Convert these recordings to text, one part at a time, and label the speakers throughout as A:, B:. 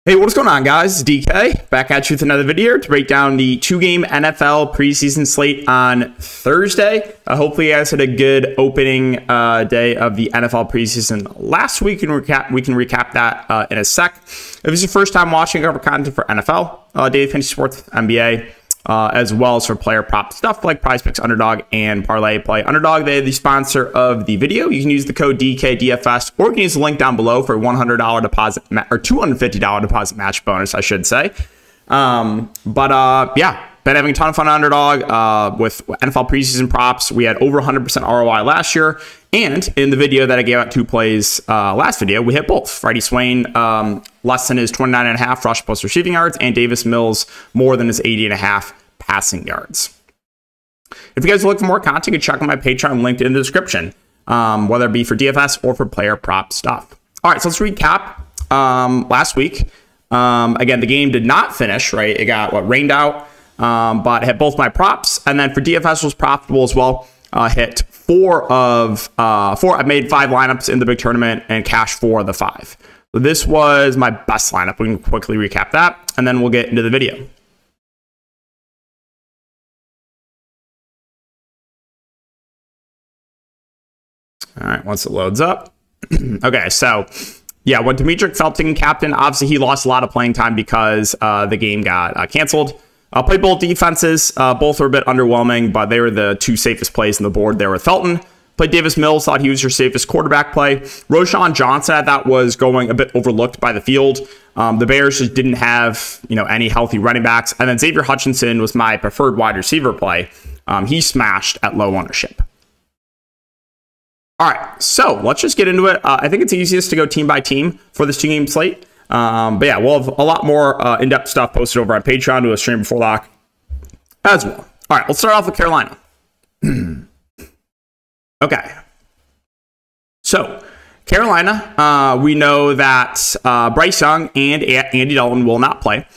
A: Hey, what's going on, guys? DK back at you with another video to break down the two-game NFL preseason slate on Thursday. Hopefully, you guys had a good opening day of the NFL preseason last week, and we can recap that in a sec. If it's your first time watching our content for NFL, daily fantasy sports, NBA, as well as for player prop stuff like PrizePicks, Underdog, and Parlay Play. Underdog, they're the sponsor of the video. You can use the code DKDFS, or you can use the link down below for a $100 deposit or $250 deposit match bonus, I should say. Yeah, been having a ton of fun on Underdog with NFL preseason props. We had over 100% ROI last year, and in the video that I gave out 2 plays last video, we hit both. Freddie Swain less than his 29.5 rush plus receiving yards, and Davis Mills more than his 80.5 passing yards. If you guys are looking for more content, you can check out my Patreon linked in the description, whether it be for DFS or for player prop stuff. All right, so let's recap last week. Again, the game did not finish, right? It got rained out, but hit both my props, and then for DFS was profitable as well. Hit 4 of 4. I made 5 lineups in the big tournament and cashed 4 of the 5. So this was my best lineup. We can quickly recap that, and then we'll get into the video. All right, once it loads up. Okay, so yeah, when Demetric Felton captain, obviously he lost a lot of playing time because the game got canceled. Played both defenses. Both were a bit underwhelming, but they were the 2 safest plays on the board there with Felton. Played Davis Mills, thought he was your safest quarterback play. Roschon Johnson, I thought, was going a bit overlooked by the field. The Bears just didn't have any healthy running backs. And then Xavier Hutchinson was my preferred wide receiver play. He smashed at low ownership. All right, so let's just get into it. I think it's easiest to go team by team for this 2-game slate. But yeah, we'll have a lot more in-depth stuff posted over on Patreon to a stream before lock as well. All right, let's start off with Carolina. Okay. So Carolina, we know that Bryce Young and Andy Dalton will not play.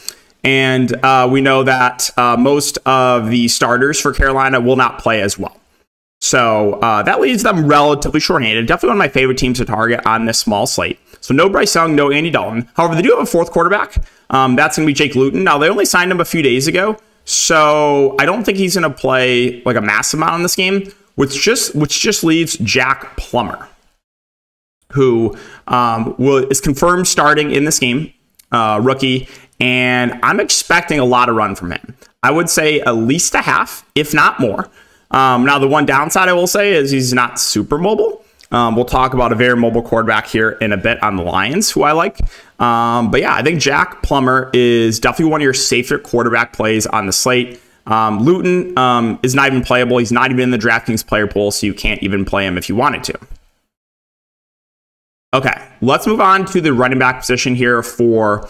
A: And we know that most of the starters for Carolina will not play as well. So that leaves them relatively short-handed. Definitely one of my favorite teams to target on this small slate. So no Bryce Young, no Andy Dalton. However, they do have a 4th quarterback. That's going to be Jake Luton. Now, they only signed him a few days ago, so I don't think he's going to play like a massive amount in this game, which just leaves Jack Plummer, who is confirmed starting in this game, rookie, and I'm expecting a lot of run from him. I would say at least a half, if not more. Now, the one downside I will say is he's not super mobile. We'll talk about a very mobile quarterback here in a bit on the Lions, who I like. But yeah, I think Jack Plummer is definitely one of your safer quarterback plays on the slate. Luton is not even playable. He's not even in the Draftkings player pool, so you can't even play him if you wanted to. Okay, let's move on to the running back position here for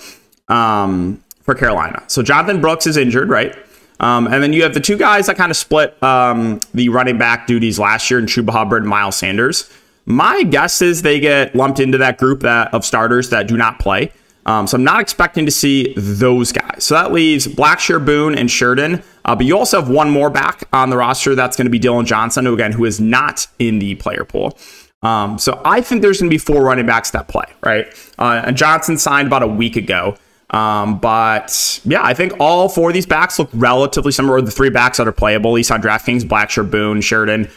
A: Carolina. So Jonathan Brooks is injured, right? And then you have the 2 guys that kind of split the running back duties last year in Chuba Hubbard and Miles Sanders. My guess is they get lumped into that group of starters that do not play. So I'm not expecting to see those guys. So that leaves Blackshear, Boone, and Sheridan. But you also have one more back on the roster. That's going to be Dylan Johnson, who is not in the player pool. So I think there's going to be 4 running backs that play, right? And Johnson signed about a week ago. But yeah, I think all 4 of these backs look relatively similar. The 3 backs that are playable, at least on DraftKings: Blackshear, Boone, Sheridan.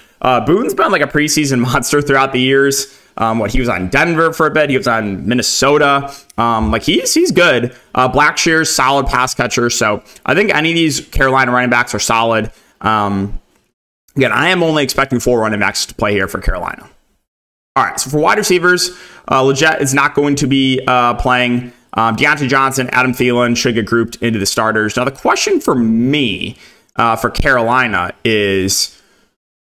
A: Boone's been like a preseason monster throughout the years. He was on Denver for a bit. He was on Minnesota. He's good. Blackshear's solid pass catcher. So I think any of these Carolina running backs are solid. Again, I am only expecting 4 running backs to play here for Carolina. All right, so for wide receivers, Leggett is not going to be playing. Deontay Johnson, Adam Thielen should get grouped into the starters. Now, the question for me for Carolina is,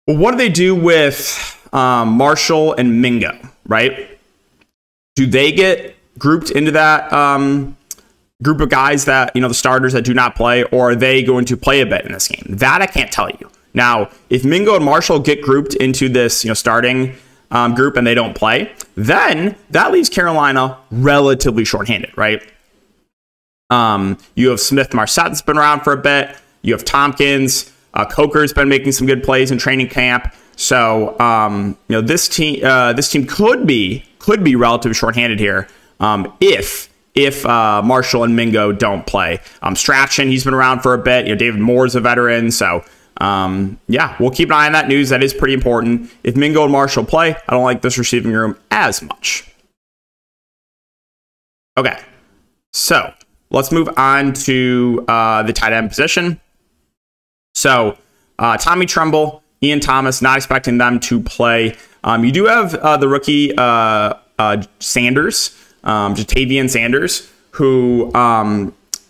A: well, what do they do with Marshall and Mingo, right? Do they get grouped into that group of guys that, the starters that do not play, or are they going to play a bit in this game? That I can't tell you. Now, if Mingo and Marshall get grouped into this, starting group and they don't play, then that leaves Carolina relatively shorthanded, right? You have Smith Marsette's been around for a bit. You have Tompkins. Coker's been making some good plays in training camp. So this team could be relatively shorthanded here if if Marshall and Mingo don't play. Strachan, he's been around for a bit. David Moore's a veteran, so yeah, we'll keep an eye on that news. That is pretty important. If Mingo and Marshall play, I don't like this receiving room as much. Okay, so let's move on to the tight end position. So Tommy Tremble, Ian Thomas, not expecting them to play. You do have the rookie Sanders, Jatavian Sanders, who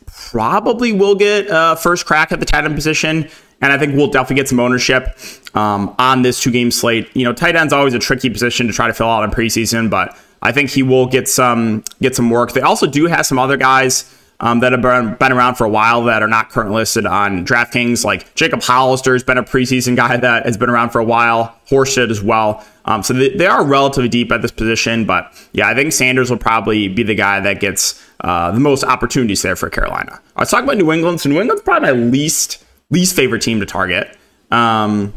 A: probably will get first crack at the tight end position. And I think we'll definitely get some ownership on this 2-game slate. Tight end's always a tricky position to try to fill out in preseason, but I think he will get some work. They also do have some other guys that have been around for a while that are not currently listed on DraftKings. Like Jacob Hollister has been a preseason guy that has been around for a while. Horseshit as well. So they are relatively deep at this position. But yeah, I think Sanders will probably be the guy that gets the most opportunities there for Carolina. Let's talk about New England. So New England's probably my least favorite team to target. So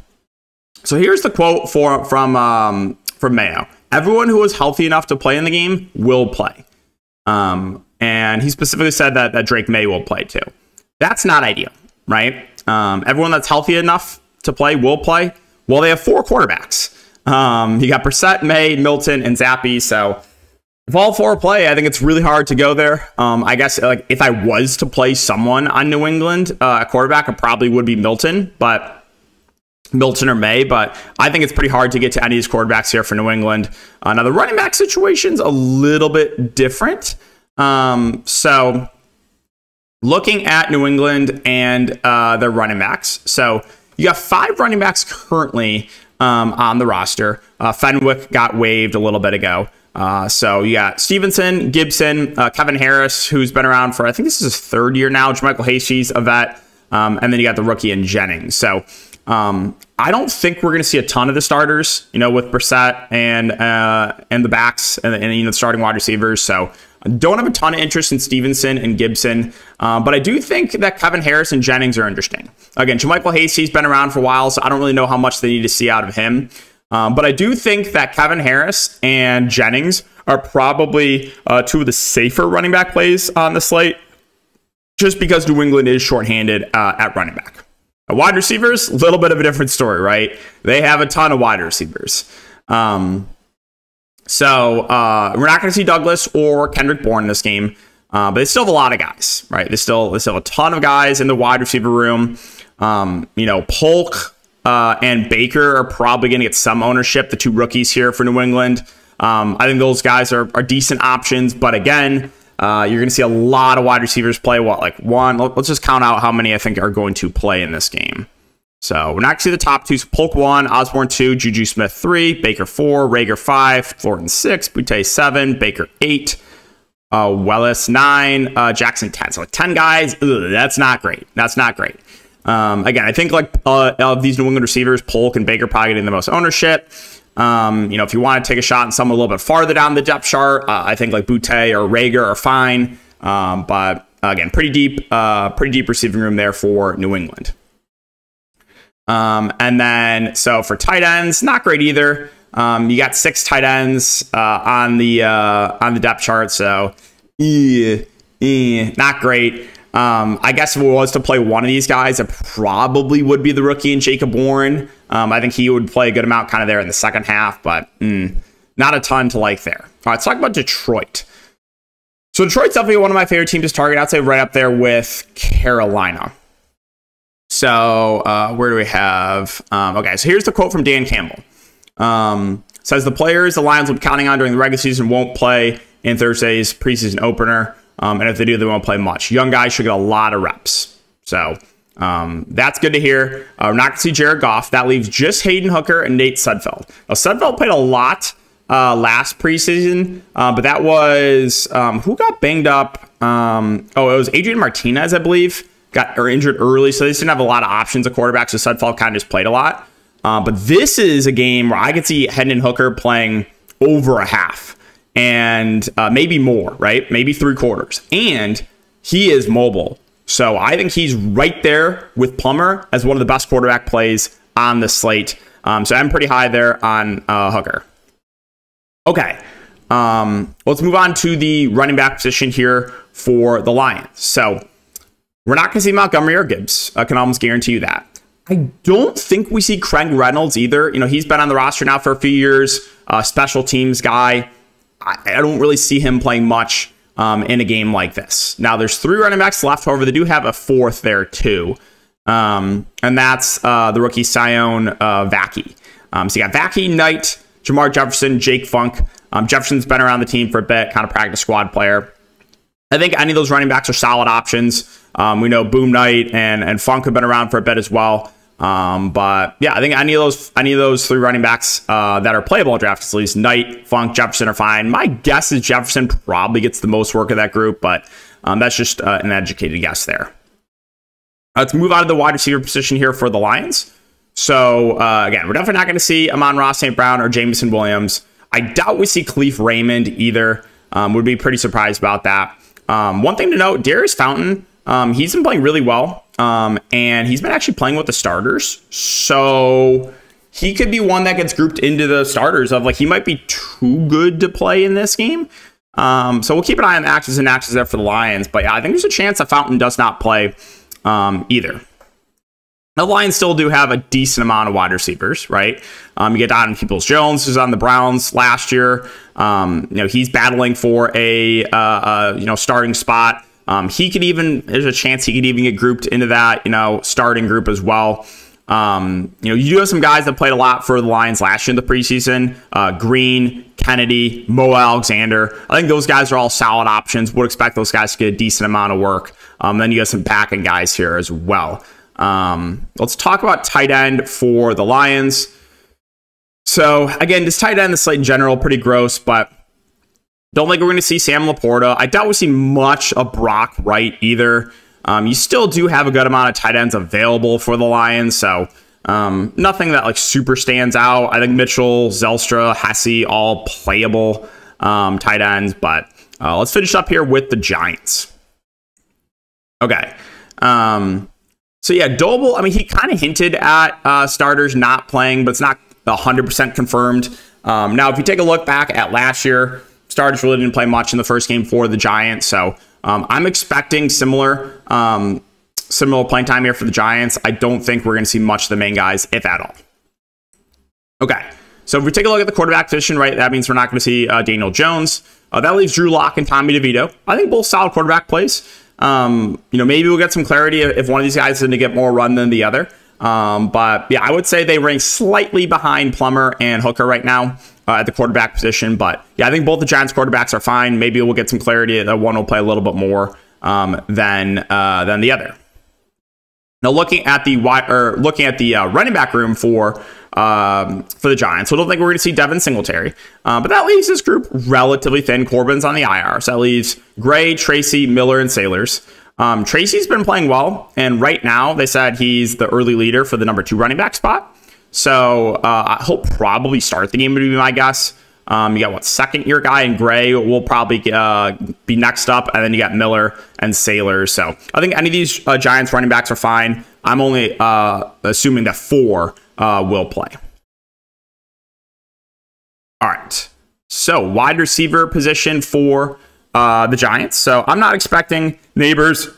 A: here's the quote from Mayo. Everyone who is healthy enough to play in the game will play. And he specifically said that Drake May will play too. That's not ideal, right? Everyone that's healthy enough to play will play. Well, they have 4 quarterbacks. You got Brissett, May, Milton, and Zappi. So if all 4 play, I think it's really hard to go there. I guess like if I was to play someone on New England, a quarterback, it probably would be Milton, or May, but I think it's pretty hard to get to any of these quarterbacks here for New England. Now the running back situation's a little bit different. So looking at New England and their running backs. So you got 5 running backs currently on the roster. Fenwick got waived a little bit ago. So you got Stevenson, Gibson, Kevin Harris, who's been around for, I think this is his 3rd year now. Jermichael Hasties, a vet. And then you got the rookie in Jennings. So I don't think we're going to see a ton of the starters, with Brissett and the backs and the starting wide receivers. So I don't have a ton of interest in Stevenson and Gibson, but I do think that Kevin Harris and Jennings are interesting. Again, Jermichael Hasties been around for a while, so I don't really know how much they need to see out of him. But I do think that Kevin Harris and Jennings are probably 2 of the safer running back plays on the slate, just because New England is shorthanded at running back. Wide receivers, a little bit of a different story, right? They have a ton of wide receivers. So we're not going to see Douglas or Kendrick Bourne in this game, but they still have a lot of guys, right? They still have a ton of guys in the wide receiver room. Polk and Baker are probably going to get some ownership, the 2 rookies here for New England. I think those guys are decent options, but again, you're going to see a lot of wide receivers play. Let's just count out how many I think are going to play in this game. So we're not going to see the top 2. So Polk 1, Osborne 2, Juju Smith 3, Baker 4, Rager 5, Thornton 6, Boutte 7, Baker 8, Wellis 9, Jackson 10. So 10 guys. That's not great. That's not great. Again, I think of these New England receivers, Polk and Baker probably getting the most ownership. If you want to take a shot on someone a little bit farther down the depth chart, I think like Boutte or Rager are fine. But again, pretty deep receiving room there for New England. And then, so for tight ends, not great either. You got 6 tight ends on the depth chart, so not great. I guess if it was to play one of these guys, it probably would be the rookie and Jacob Warren. I think he would play a good amount kind of there in the second half, but not a ton to like there. All right, let's talk about Detroit. So Detroit's definitely one of my favorite teams to target. I'd say right up there with Carolina. So where do we have? Okay, so here's the quote from Dan Campbell. Says the players the Lions will be counting on during the regular season won't play in Thursday's preseason opener. And if they do, they won't play much. Young guys should get a lot of reps. So that's good to hear. We're not going to see Jared Goff. That leaves just Hayden Hooker and Nate Sudfeld. Now, Sudfeld played a lot last preseason, but that was who got banged up? It was Adrian Martinez, I believe, got injured early. So they just didn't have a lot of options at quarterback. So Sudfeld kind of just played a lot. But this is a game where I could see Hendon Hooker playing over a half. And maybe more, right? Maybe 3/4. And he is mobile. So I think he's right there with Plummer as one of the best quarterback plays on the slate. So I'm pretty high there on Hooker. Okay. Let's move on to the running back position here for the Lions. So we're not going to see Montgomery or Gibbs. I can almost guarantee you that. I don't think we see Craig Reynolds either. He's been on the roster now for a few years, special teams guy. I don't really see him playing much in a game like this. Now, there's 3 running backs left. However, they do have a 4th there too. And that's the rookie Sion Vaki. So you got Vaki, Knight, Jamar Jefferson, Jake Funk. Jefferson's been around the team for a bit, kind of practice squad player. I think any of those running backs are solid options. We know Boom Knight and Funk have been around for a bit as well. But yeah, I think any of those 3 running backs that are playable at Draftkings, at least Knight, Funk, Jefferson are fine. My guess is Jefferson probably gets the most work of that group, but that's just an educated guess there. Let's move on to the wide receiver position here for the Lions. So again, we're definitely not going to see Amon-Ra St. Brown or Jameson Williams. I doubt we see Khalif Raymond either. Would be pretty surprised about that. One thing to note, Darius Fountain, he's been playing really well. And he's been actually playing with the starters. So he could be one that gets grouped into the starters of, like, he might be too good to play in this game. So we'll keep an eye on the X's and X's there for the Lions. But yeah, I think there's a chance that Fountain does not play either. The Lions still do have a decent amount of wide receivers, right? You get Donovan Peoples-Jones, who's on the Browns last year. He's battling for a starting spot. There's a chance he could even get grouped into that, starting group as well. You do have some guys that played a lot for the Lions last year in the preseason. Green, Kennedy, Mo Alexander. I think those guys are all solid options. Would expect those guys to get a decent amount of work. Then you got some packing guys here as well. Let's talk about tight end for the Lions. So again, this tight end, the slate in general, pretty gross, but don't think we're going to see Sam Laporta. I doubt we see much of Brock Wright either. You still do have a good amount of tight ends available for the Lions, so nothing that like super stands out. I think Mitchell, Zelstra, Hesse, all playable tight ends, but let's finish up here with the Giants. Okay. So yeah, Doble, I mean, he kind of hinted at starters not playing, but it's not 100% confirmed. Now, if you take a look back at last year, starters really didn't play much in the first game for the Giants. So I'm expecting similar playing time here for the Giants. I don't think we're going to see much of the main guys, if at all. Okay, so if we take a look at the quarterback position, right, that means we're not going to see Daniel Jones. That leaves Drew Lock and Tommy DeVito. I think both solid quarterback plays. Maybe we'll get some clarity if one of these guys is going to get more run than the other. But yeah, I would say they rank slightly behind Plummer and Hooker right now at the quarterback position. But yeah, I think both the Giants quarterbacks are fine. Maybe we'll get some clarity that one will play a little bit more than the other. Now looking at the running back room for the Giants, so I don't think we're going to see Devin Singletary. But that leaves this group relatively thin. Corbin's on the IR, so that leaves Gray, Tracy, Miller, and Sailors. Tracy's been playing well, and right now they said he's the early leader for the number 2 running back spot. So he'll probably start the game, would be my guess. You got second-year guy in Gray will probably be next up, and then you got Miller and Sailors. So I think any of these Giants running backs are fine. I'm only assuming that 4 will play. All right. So wide receiver position for the Giants. So I'm not expecting Neighbors,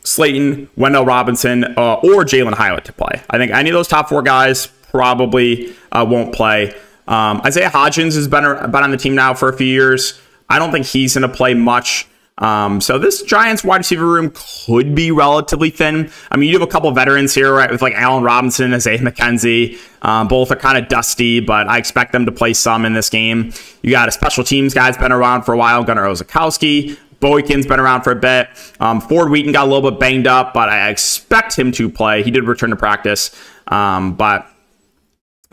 A: Slayton, Wendell Robinson, or Jalen Hyatt to play. I think any of those top 4 guys probably won't play. Isaiah Hodgins has been on the team now for a few years. I don't think he's going to play much. So this Giants wide receiver room could be relatively thin. I mean, you have a couple veterans here, right, with like Allen Robinson and Isaiah McKenzie. Both are kind of dusty, but I expect them to play some in this game. You got a special teams guy's been around for a while, Gunnar Ozakowski. Boykin's been around for a bit. Ford Wheaton got a little bit banged up, but I expect him to play. He did return to practice. But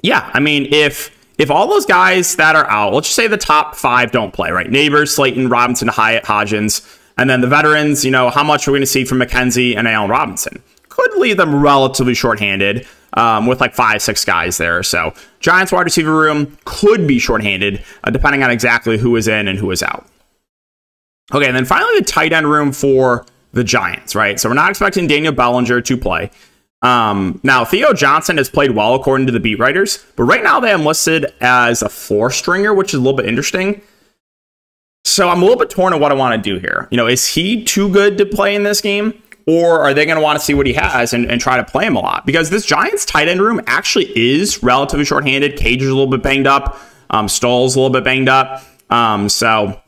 A: yeah, I mean, if all those guys that are out, let's just say the top 5 don't play, right? Neighbors, Slayton, Robinson, Hyatt, Hodgins, and then the veterans, how much are we going to see from McKenzie and Allen Robinson? Could leave them relatively shorthanded with like 5-6 guys there. So Giants wide receiver room could be shorthanded depending on exactly who is in and who is out. Okay, and then finally the tight end room for the Giants, right? So we're not expecting Daniel Bellinger to play. Now, Theo Johnson has played well according to the beat writers, but right now they have him listed as a 4-stringer, which is a little bit interesting. So I'm a little bit torn on what I want to do here. You know, is he too good to play in this game? Or are they going to want to see what he has and try to play him a lot? Because this Giants tight end room actually is relatively shorthanded. Cage is a little bit banged up. Stoll's a little bit banged up. So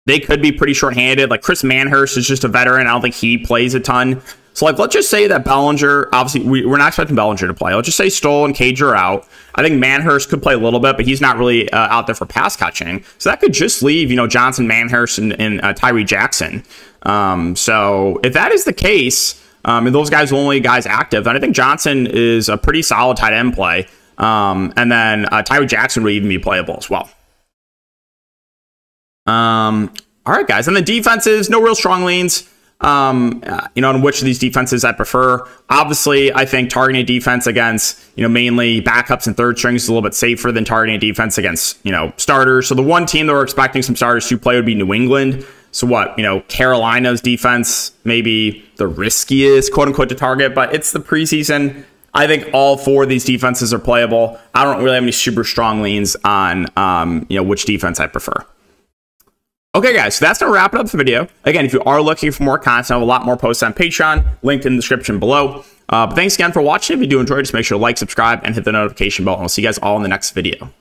A: they could be pretty shorthanded. Like Chris Manhurst is just a veteran. I don't think he plays a ton. So like, let's just say that Bellinger, obviously we're not expecting Bellinger to play. Let's just say Stoll and Cage are out. I think Manhurst could play a little bit, but he's not really out there for pass catching. So that could just leave, you know, Johnson, Manhurst, and Tyree Jackson. So if that is the case, and those guys are the only guys active, then I think Johnson is a pretty solid tight end play. And then Tyree Jackson would even be playable as well. All right, guys. And the defenses, no real strong leans. You know, on which of these defenses I prefer. Obviously, I think targeting defense against, you know, mainly backups and third strings is a little bit safer than targeting defense against, you know, starters. So the one team that we're expecting some starters to play would be New England. So what, you know, Carolina's defense, maybe the riskiest, quote unquote, to target, but it's the preseason. I think all four of these defenses are playable. I don't really have any super strong leans on, you know, which defense I prefer. Okay, guys, so that's going to wrap it up for the video. Again, if you are looking for more content, I have a lot more posts on Patreon, linked in the description below. But thanks again for watching. If you do enjoy, just make sure to like, subscribe, and hit the notification bell. And we'll see you guys all in the next video.